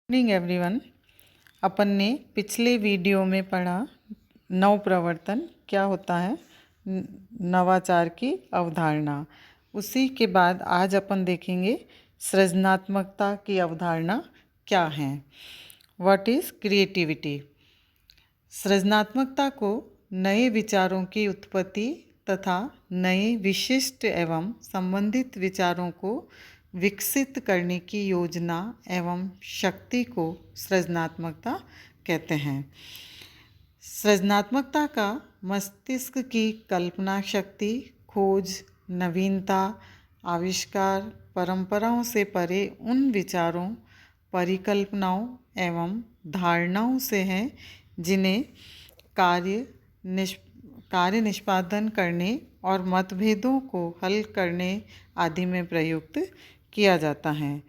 Morning everyone. अपन ने पिछले video में पढ़ा नव प्रवर्तन क्या होता है, नवाचार की अवधारणा। उसी के बाद आज अपन देखेंगे सृजनात्मकता की अवधारणा क्या है। What is creativity. सृजनात्मकता को नए विचारों की उत्पत्ति तथा नए विशिष्ट एवं संबंधित विचारों को विकसित करने की योजना एवं शक्ति को सृजनात्मकता कहते हैं। सृजनात्मकता का मस्तिष्क की कल्पना शक्ति, खोज, नवीनता, आविष्कार, परंपराओं से परे उन विचारों, परिकल्पनाओं एवं धारणाओं से है जिन्हें कार्य निष्पादन करने और मतभेदों को हल करने आदि में प्रयुक्त किया जाता है।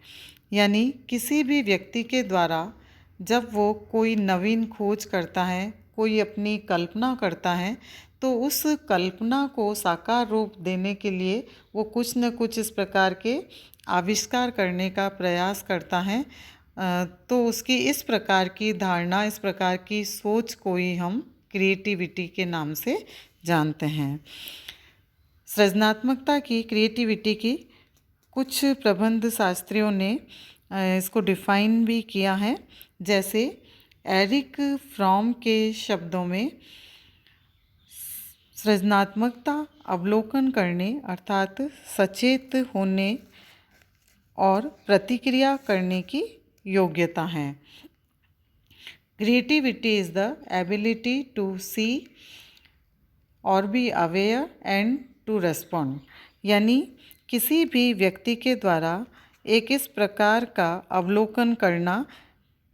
यानी किसी भी व्यक्ति के द्वारा जब वो कोई नवीन खोज करता है, कोई अपनी कल्पना करता है, तो उस कल्पना को साकार रूप देने के लिए वो कुछ न कुछ इस प्रकार के आविष्कार करने का प्रयास करता है। तो उसकी इस प्रकार की धारणा, इस प्रकार की सोच को ही हम क्रिएटिविटी के नाम से जानते हैं। सृजनात्मकता की, क्रिएटिविटी की कुछ प्रबंध शास्त्रियों ने इसको डिफाइन भी किया है। जैसे एरिक फ्रॉम के शब्दों में सृजनात्मकता अवलोकन करने अर्थात सचेत होने और प्रतिक्रिया करने की योग्यता है। Creativity is the ability to see और be aware and to respond. यानी किसी भी व्यक्ति के द्वारा एक इस प्रकार का अवलोकन करना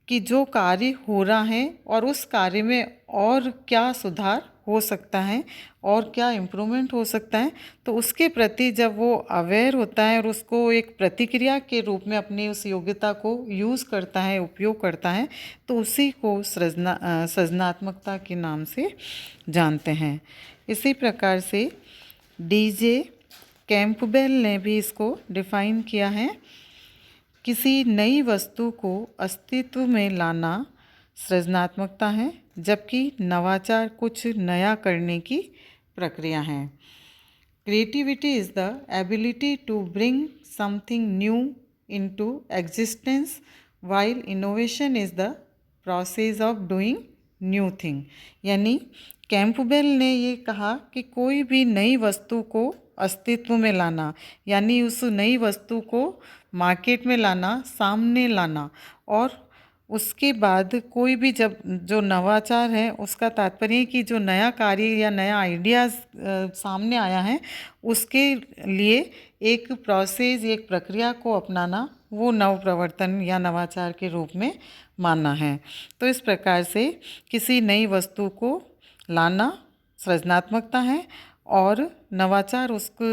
कि जो कार्य हो रहा है और उस कार्य में और क्या सुधार हो सकता है और क्या इम्प्रूवमेंट हो सकता है, तो उसके प्रति जब वो अवेयर होता है और उसको एक प्रतिक्रिया के रूप में अपनी उस योग्यता को यूज़ करता है, उपयोग करता है, तो उसी को सृजनात्मकता के नाम से जानते हैं। इसी प्रकार से डीजे कैंपबेल ने भी इसको डिफाइन किया है। किसी नई वस्तु को अस्तित्व में लाना सृजनात्मकता है, जबकि नवाचार कुछ नया करने की प्रक्रिया है। Creativity is the ability to bring something new into existence, while innovation is the process of doing new thing. यानी कैंपबेल ने ये कहा कि कोई भी नई वस्तु को अस्तित्व में लाना, यानी उस नई वस्तु को मार्केट में लाना, सामने लाना, और उसके बाद कोई भी जब जो नवाचार है उसका तात्पर्य है कि जो नया कार्य या नया आइडियाज़ सामने आया है उसके लिए एक प्रोसेस, एक प्रक्रिया को अपनाना, वो नव प्रवर्तन या नवाचार के रूप में मानना है। तो इस प्रकार से किसी नई वस्तु को लाना सृजनात्मकता है और नवाचार उसको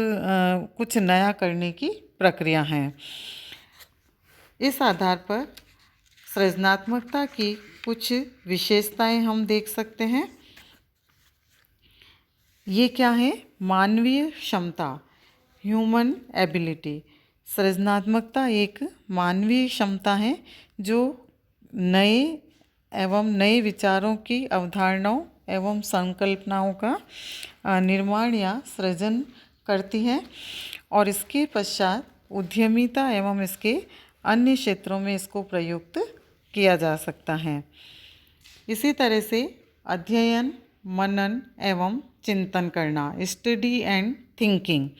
कुछ नया करने की प्रक्रिया है। इस आधार पर सृजनात्मकता की कुछ विशेषताएं हम देख सकते हैं। ये क्या है? मानवीय क्षमता, ह्यूमन एबिलिटी। सृजनात्मकता एक मानवीय क्षमता है जो नए विचारों की, अवधारणाओं एवं संकल्पनाओं का निर्माण या सृजन करती है और इसके पश्चात उद्यमिता एवं इसके अन्य क्षेत्रों में इसको प्रयुक्त किया जा सकता है। इसी तरह से अध्ययन, मनन एवं चिंतन करना, स्टडी एंड थिंकिंग।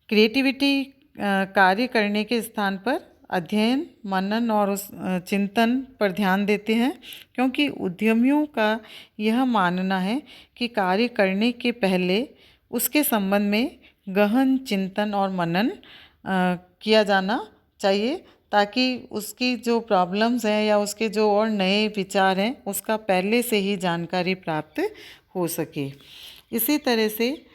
क्रिएटिविटी कार्य करने के स्थान पर अध्ययन, मनन और उस चिंतन पर ध्यान देते हैं, क्योंकि उद्यमियों का यह मानना है कि कार्य करने के पहले उसके संबंध में गहन चिंतन और मनन किया जाना चाहिए, ताकि उसकी जो प्रॉब्लम्स हैं या उसके जो और नए विचार हैं उसका पहले से ही जानकारी प्राप्त हो सके। इसी तरह से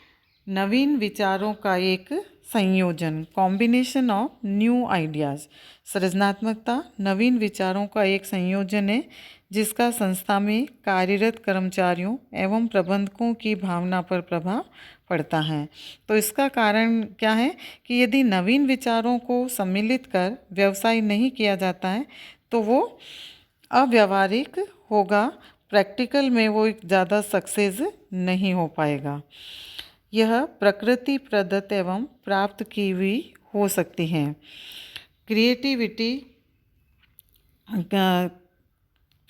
नवीन विचारों का एक संयोजन, कॉम्बिनेशन ऑफ न्यू आइडियाज़। सृजनात्मकता नवीन विचारों का एक संयोजन है जिसका संस्था में कार्यरत कर्मचारियों एवं प्रबंधकों की भावना पर प्रभाव पड़ता है। तो इसका कारण क्या है कि यदि नवीन विचारों को सम्मिलित कर व्यवसाय नहीं किया जाता है तो वो अव्यावहारिक होगा, प्रैक्टिकल में वो ज़्यादा सक्सेस नहीं हो पाएगा। यह प्रकृति प्रदत्त एवं प्राप्त की हुई हो सकती हैं। क्रिएटिविटी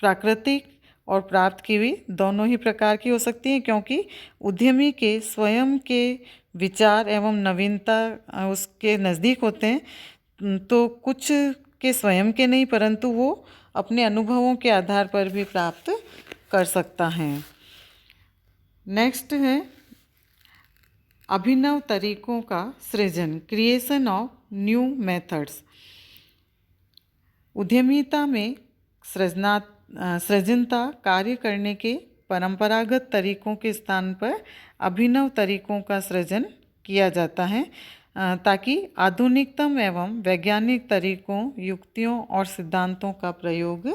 प्राकृतिक और प्राप्त की हुई दोनों ही प्रकार की हो सकती हैं, क्योंकि उद्यमी के स्वयं के विचार एवं नवीनता उसके नज़दीक होते हैं। तो कुछ के स्वयं के नहीं, परंतु वो अपने अनुभवों के आधार पर भी प्राप्त कर सकता है। नेक्स्ट है अभिनव तरीकों का सृजन, क्रिएशन ऑफ न्यू मेथड्स। उद्यमिता में सृजनता कार्य करने के परंपरागत तरीकों के स्थान पर अभिनव तरीकों का सृजन किया जाता है, ताकि आधुनिकतम एवं वैज्ञानिक तरीकों, युक्तियों और सिद्धांतों का प्रयोग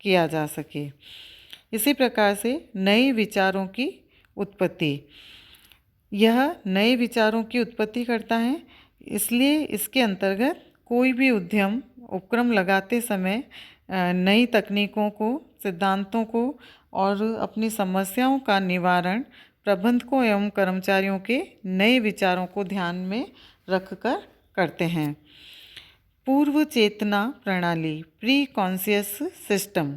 किया जा सके। इसी प्रकार से नए विचारों की उत्पत्ति, यह नए विचारों की उत्पत्ति करता है, इसलिए इसके अंतर्गत कोई भी उद्यम उपक्रम लगाते समय नई तकनीकों को, सिद्धांतों को और अपनी समस्याओं का निवारण प्रबंधकों एवं कर्मचारियों के नए विचारों को ध्यान में रखकर करते हैं। पूर्व चेतना प्रणाली, प्री कॉन्शियस सिस्टम।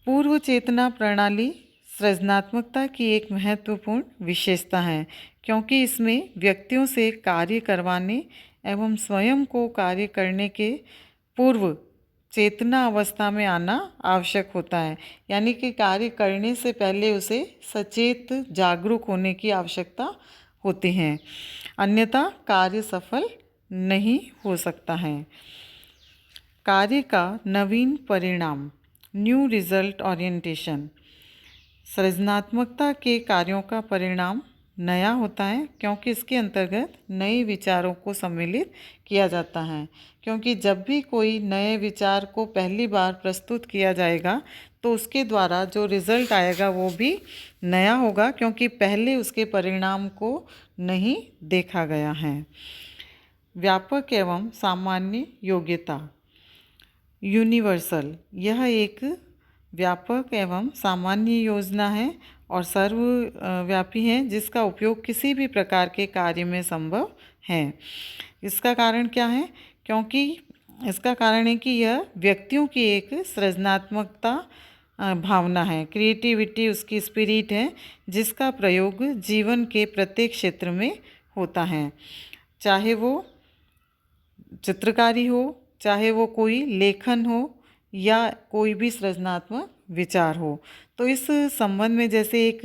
पूर्व चेतना प्रणाली सृजनात्मकता की एक महत्वपूर्ण विशेषता है, क्योंकि इसमें व्यक्तियों से कार्य करवाने एवं स्वयं को कार्य करने के पूर्व चेतना अवस्था में आना आवश्यक होता है। यानी कि कार्य करने से पहले उसे सचेत जागरूक होने की आवश्यकता होती है, अन्यथा कार्य सफल नहीं हो सकता है। कार्य का नवीन परिणाम, न्यू रिजल्ट ओरिएंटेशन। सृजनात्मकता के कार्यों का परिणाम नया होता है, क्योंकि इसके अंतर्गत नए विचारों को सम्मिलित किया जाता है। क्योंकि जब भी कोई नए विचार को पहली बार प्रस्तुत किया जाएगा तो उसके द्वारा जो रिजल्ट आएगा वो भी नया होगा, क्योंकि पहले उसके परिणाम को नहीं देखा गया है। व्यापक एवं सामान्य योग्यता, यूनिवर्सल। यह एक व्यापक एवं सामान्य योजना है और सर्वव्यापी है, जिसका उपयोग किसी भी प्रकार के कार्य में संभव है। इसका कारण क्या है? क्योंकि इसका कारण है कि यह व्यक्तियों की एक सृजनात्मकता भावना है, क्रिएटिविटी उसकी स्पिरिट है, जिसका प्रयोग जीवन के प्रत्येक क्षेत्र में होता है, चाहे वो चित्रकारी हो, चाहे वो कोई लेखन हो या कोई भी सृजनात्मक विचार हो। तो इस संबंध में जैसे एक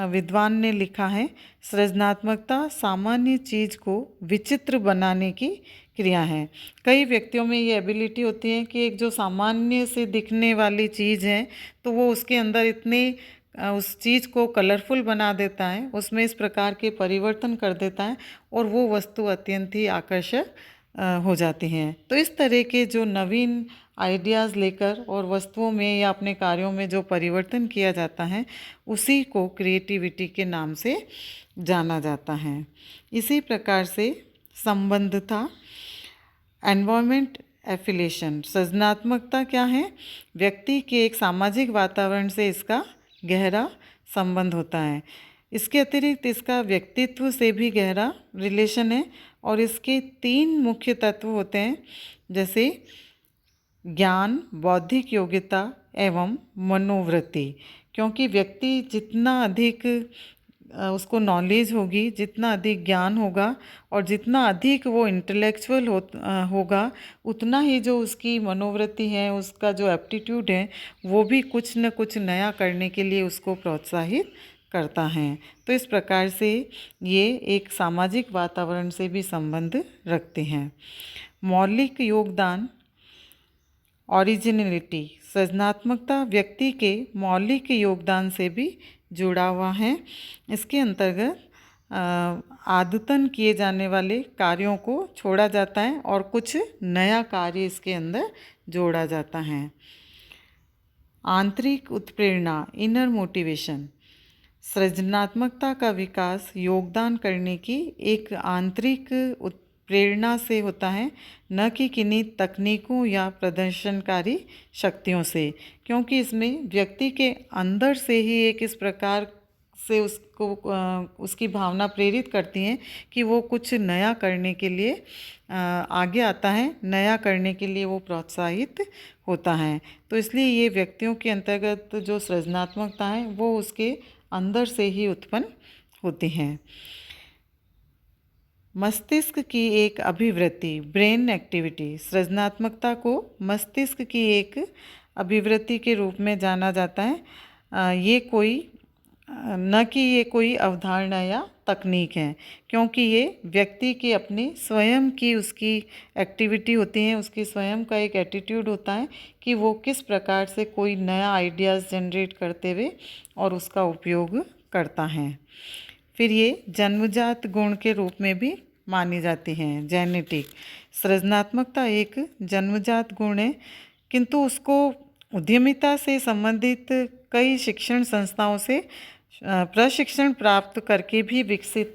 विद्वान ने लिखा है, सृजनात्मकता सामान्य चीज़ को विचित्र बनाने की क्रिया है। कई व्यक्तियों में ये एबिलिटी होती है कि एक जो सामान्य से दिखने वाली चीज़ है तो वो उसके अंदर इतने उस चीज़ को कलरफुल बना देता है, उसमें इस प्रकार के परिवर्तन कर देता है और वो वस्तु अत्यंत ही आकर्षक हो जाती हैं। तो इस तरह के जो नवीन आइडियाज़ लेकर और वस्तुओं में या अपने कार्यों में जो परिवर्तन किया जाता है उसी को क्रिएटिविटी के नाम से जाना जाता है। इसी प्रकार से संबंधता, एनवायरनमेंट एफिलिएशन। सृजनात्मकता क्या है? व्यक्ति के एक सामाजिक वातावरण से इसका गहरा संबंध होता है। इसके अतिरिक्त इसका व्यक्तित्व से भी गहरा रिलेशन है और इसके 3 मुख्य तत्व होते हैं, जैसे ज्ञान, बौद्धिक योग्यता एवं मनोवृत्ति। क्योंकि व्यक्ति जितना अधिक उसको नॉलेज होगी, जितना अधिक ज्ञान होगा और जितना अधिक वो इंटेलेक्चुअल होगा, उतना ही जो उसकी मनोवृत्ति है, उसका जो एप्टीट्यूड है, वो भी कुछ न कुछ नया करने के लिए उसको प्रोत्साहित करता है। तो इस प्रकार से ये एक सामाजिक वातावरण से भी संबंध रखते हैं। मौलिक योगदान, ओरिजिनलिटी। सृजनात्मकता व्यक्ति के मौलिक योगदान से भी जुड़ा हुआ है। इसके अंतर्गत आदतन किए जाने वाले कार्यों को छोड़ा जाता है और कुछ नया कार्य इसके अंदर जोड़ा जाता है। आंतरिक उत्प्रेरणा, इनर मोटिवेशन। सृजनात्मकता का विकास योगदान करने की एक आंतरिक प्रेरणा से होता है, न कि किन्हीं तकनीकों या प्रदर्शनकारी शक्तियों से, क्योंकि इसमें व्यक्ति के अंदर से ही एक इस प्रकार से उसकी भावना प्रेरित करती हैं कि वो कुछ नया करने के लिए आगे आता है, नया करने के लिए वो प्रोत्साहित होता है। तो इसलिए ये व्यक्तियों के अंतर्गत जो सृजनात्मकता है वो उसके अंदर से ही उत्पन्न होती हैं। मस्तिष्क की एक अभिवृत्ति, ब्रेन एक्टिविटी, सृजनात्मकता को मस्तिष्क की एक अभिवृत्ति के रूप में जाना जाता है। ये कोई अवधारणा या तकनीक है, क्योंकि ये व्यक्ति की अपनी स्वयं की उसकी एक्टिविटी होती है, उसकी स्वयं का एक एटीट्यूड होता है कि वो किस प्रकार से कोई नया आइडियाज़ जनरेट करते हुए और उसका उपयोग करता है। फिर ये जन्मजात गुण के रूप में भी मानी जाती हैं, जेनेटिक। सृजनात्मकता एक जन्मजात गुण है, किंतु उसको उद्यमिता से संबंधित कई शिक्षण संस्थाओं से प्रशिक्षण प्राप्त करके भी विकसित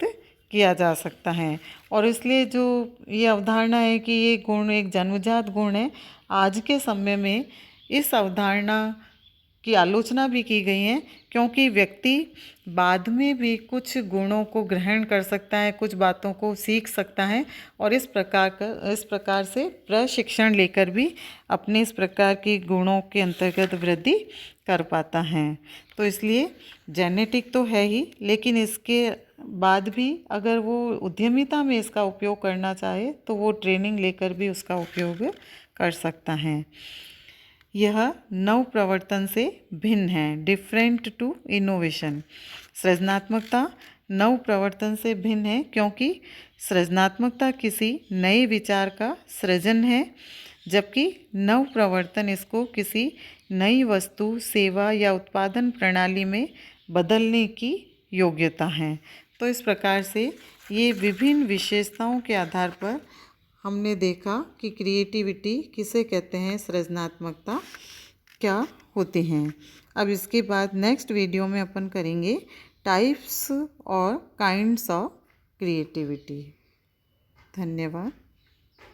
किया जा सकता है। और इसलिए जो ये अवधारणा है कि ये गुण एक जन्मजात गुण है, आज के समय में इस अवधारणा की आलोचना भी की गई है, क्योंकि व्यक्ति बाद में भी कुछ गुणों को ग्रहण कर सकता है, कुछ बातों को सीख सकता है और इस प्रकार से प्रशिक्षण लेकर भी अपने इस प्रकार की गुणों के अंतर्गत वृद्धि कर पाता है। तो इसलिए जेनेटिक तो है ही, लेकिन इसके बाद भी अगर वो उद्यमिता में इसका उपयोग करना चाहे तो वो ट्रेनिंग लेकर भी उसका उपयोग कर सकता है। यह नव प्रवर्तन से भिन्न है, डिफरेंट टू इनोवेशन। सृजनात्मकता नव प्रवर्तन से भिन्न है, क्योंकि सृजनात्मकता किसी नए विचार का सृजन है, जबकि नव प्रवर्तन इसको किसी नई वस्तु, सेवा या उत्पादन प्रणाली में बदलने की योग्यता है। तो इस प्रकार से ये विभिन्न विशेषताओं के आधार पर हमने देखा कि क्रिएटिविटी किसे कहते हैं, सृजनात्मकता क्या होती हैं। अब इसके बाद नेक्स्ट वीडियो में अपन करेंगे टाइप्स और काइंड्स ऑफ क्रिएटिविटी। धन्यवाद।